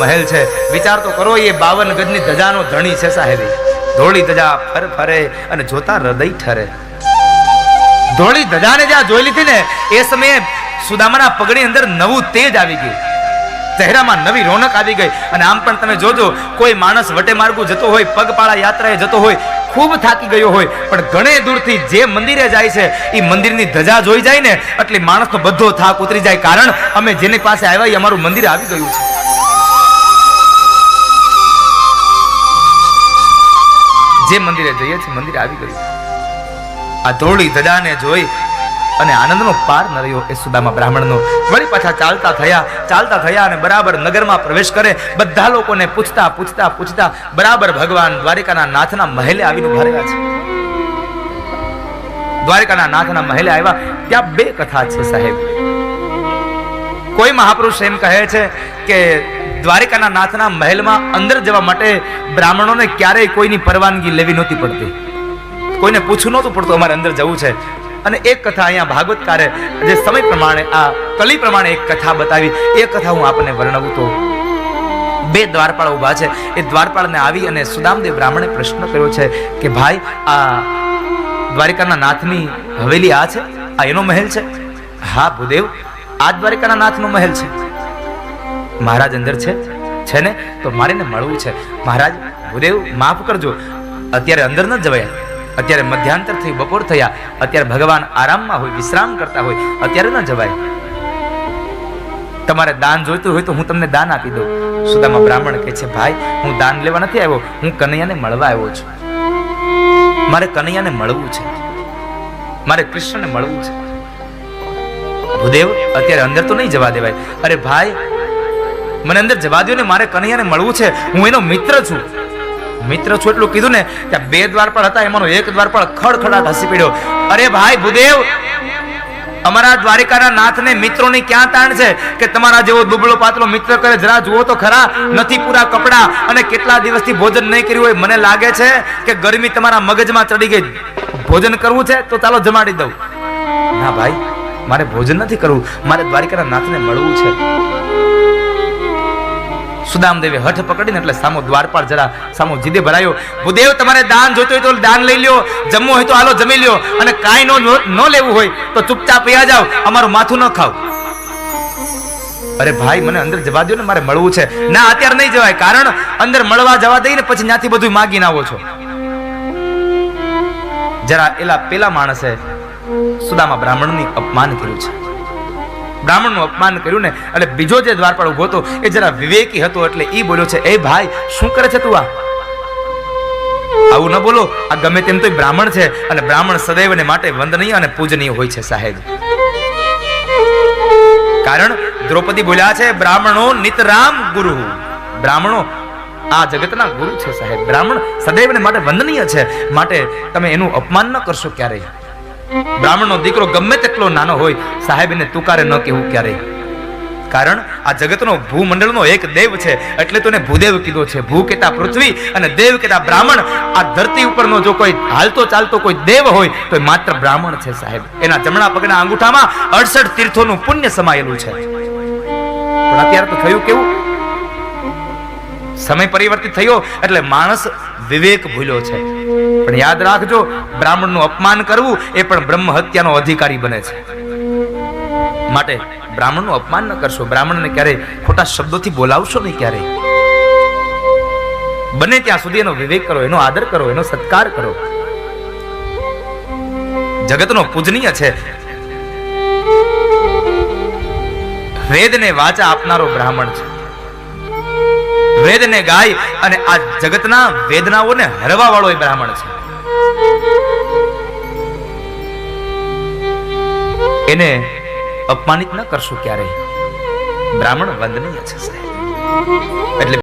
મહેલ છે. વિચાર તો કરો, એ 52 ગજની ધજાનો ધણી છે સાહેબ. ધોળી ધજા ફર ફરે અને જોતા હૃદય ઠરે. ધોળી ધજાને જ્યાં જોઈ લીધી ને એ સમયે સુદામાના પગની અંદર નવું તેજ આવી ગયું, ચહેરામાં નવી રોનક આવી ગઈ. અને આમ પણ તમે જોજો, કોઈ માણસ વટે માર્ગું જતો હોય, પગપાળા યાત્રાએ જતો હોય, ખૂબ થાકી ગયો હોય, પણ ઘણે દૂરથી જે મંદિરે જાય છે એ મંદિરની ધજા જોઈ જાય ને એટલે માણસનો બધો થાક ઉતરી જાય. કારણ અમે જેની પાસે આવ્યા એ અમારું મંદિર આવી ગયું છે. જે મંદિરે જઈએ છીએ મંદિર આવી ગયું. આ ધોળી ધજાને જોઈ અને આનંદનો પાર ન રહ્યો એ સુદામા બ્રાહ્મણનો. વળી પાછા ચાલતા થયા અને બરાબર નગરમાં પ્રવેશ કરે. બધા લોકોને પૂછતા બરાબર ભગવાન દ્વારિકાના નાથના મહેલે આવીને ઉભા રહ્યા છે. દ્વારિકાના નાથના મહેલે આવ્યા ત્યાં બે કથા છે સાહેબ. કોઈ મહાપુરુષ એમ કહે છે કે દ્વારિકાના નાથના મહેલમાં અંદર જવા માટે બ્રાહ્મણોને ક્યારેય કોઈની પરવાનગી લેવી નહોતી પડતી, કોઈને પૂછવું નહોતું પડતું અમારે અંદર જવું છે. અને એક કથા અહીંયા ભાગવતકારે જે સમય પ્રમાણે આ કલી પ્રમાણે એક કથા બતાવી, એ કથા હું આપને વર્ણવું તો બે દ્વારપાળ ઉભા છે. એ દ્વારપાળને આવી અને સુદામદેવ બ્રાહ્મણે પ્રશ્ન કર્યો છે કે ભાઈ, આ દ્વારિકાના નાથની હવેલી આ છે, આ એનો મહેલ છે? હા ભૂદેવ, આ દ્વારિકાના નાથનો મહેલ છે. મહારાજ અંદર છે ને? તો મારે ને મળવું છે. મહારાજ, ભૂદેવ માફ કરજો, અત્યારે અંદર ન જવાય. અત્યારે મધ્યાંતર થઈ, બપોર થયા, અત્યારે ભગવાન આરામમાં હોય, વિશ્રામ કરતા હોય, અત્યારે ન જવાય. તમારે દાન જોઈતું હોય તો હું તમને દાન આપી દઉં. સુદામા બ્રાહ્મણ કહે છે, ભાઈ હું દાન લેવા નથી આવ્યો, હું કનૈયાને મળવા આવ્યો છું. મારે કનૈયાને મળવું છે, મારે કૃષ્ણને મળવું છે. ભૂદેવ અત્યારે અંદર તો નહીં જવા દેવાય. અરે ભાઈ, મને અંદર જવા દો ને, મારે કનૈયાને મળવું છે, હું એનો મિત્ર છું. મિત્ર છું એટલું કીધું ને, ત્યાં બે દ્વારપાળ હતા, એમાંનો એક દ્વારપાળ ખડખડાટ હસી પડ્યો. અરે ભાઈ ભૂદેવ, અમારા દ્વારિકાના નાથને મિત્રોની ક્યાં તાણ છે કે તમારા જેવો દુબળો પાતળો મિત્ર કરે? જરા જુઓ તો ખરા, નથી પૂરા કપડા અને કેટલા દિવસથી ભોજન નહીં કર્યું હોય. મને લાગે છે કે ગરમી તમારા મગજમાં ચડી ગઈ. ભોજન કરવું છે તો ચાલો જમાડી દઉં. ના ભાઈ, મારે ભોજન નથી કરવું, મારે દ્વારિકાના નાથને મળવું છે. સુદામદેવે હઠ પકડીને એટલે સામો દ્વારપાળ જરા સામો જીદે ભરાયો. ભૂદેવ, તમારે દાન જોઈતું હોય તો દાન લઈ લ્યો, જમવું હોય તો હાલો જમી લ્યો, અને કાંઈ ન લેવું હોય તો ચૂપચાપ પૈયા જાઓ, અમારું માથું ન ખાવ. અરે ભાઈ, મને અંદર જવા દો ને, મારે મળવું છે. ના, અત્યારે નહીં જવાય, કારણ અંદર મળવા જવા દઈને પછી ત્યાંથી બધું માગીને આવો છો. જરા પેલા માણસે સુદામા બ્રાહ્મણની અપમાન કર્યું છે. બ્રાહ્મણનું અપમાન કર્યું ને એટલે બીજો જે દ્વારપાળ ઉભો હતો એ જરા વિવેકી હતો એટલે એ બોલ્યો છે, એ ભાઈ શું કરે છે તું? આવું ન બોલો, આ ગમે તેમ તો બ્રાહ્મણ છે, અને બ્રાહ્મણ સદૈવને માટે વંદનીય અને પૂજનીય હોય છે સાહેબ. કારણ દ્રૌપદી બોલ્યા છે, બ્રાહ્મણો નિતરામ ગુરુ. બ્રાહ્મણો આ જગતના ગુરુ છે સાહેબ. બ્રાહ્મણ સદૈવને માટે વંદનીય છે, માટે તમે એનું અપમાન ન કરશો ક્યારેય. બ્રાહ્મણનો દીકરો ગમે તેટલો નાનો હોય સાહેબ, એને તુકારે ન કહેવું ક્યારેય. કારણ આ જગતનો ભૂમંડળનો એક દેવ છે એટલે તો એને ભૂદેવ કીધો છે. ભૂ કહેતા પૃથ્વી અને દેવ કહેતા બ્રાહ્મણ. આ ધરતી ઉપરનો જો કોઈ હાલતો ચાલતો કોઈ દેવ હોય તો એ માત્ર બ્રાહ્મણ છે સાહેબ. એના જમણા પગના અંગૂઠામાં 68 તીર્થોનું પુણ્ય સમાયેલું છે. પણ અત્યારે તો થયું કેવું, સમય પરિવર્તિત થયો એટલે માણસ વિવેક ભૂલ્યો છે. પણ યાદ રાખજો, બ્રાહ્મણનું અપમાન કરવું એ પણ બ્રહ્મ હત્યાનો અધિકારી બને છે. માટે બ્રાહ્મણનું અપમાન ન કરશો, બ્રાહ્મણને ક્યારેય ખોટા શબ્દોથી બોલાવશો નહીં ક્યારેય. બને ત્યાં સુધી એનો વિવેક કરો, એનો આદર કરો, એનો સત્કાર કરો. જગતનો પૂજનીય છે. વેદને વાચા આપનારો બ્રાહ્મણ છે. વેદને ગાય અને આ જગતના વેદનાઓને હરવા વાળો એ બ્રાહ્મણ છે. એને અપમાનિત ન કરશો ક્યારેય. બ્રાહ્મણ વંદનીય છે સાહેબ. એટલે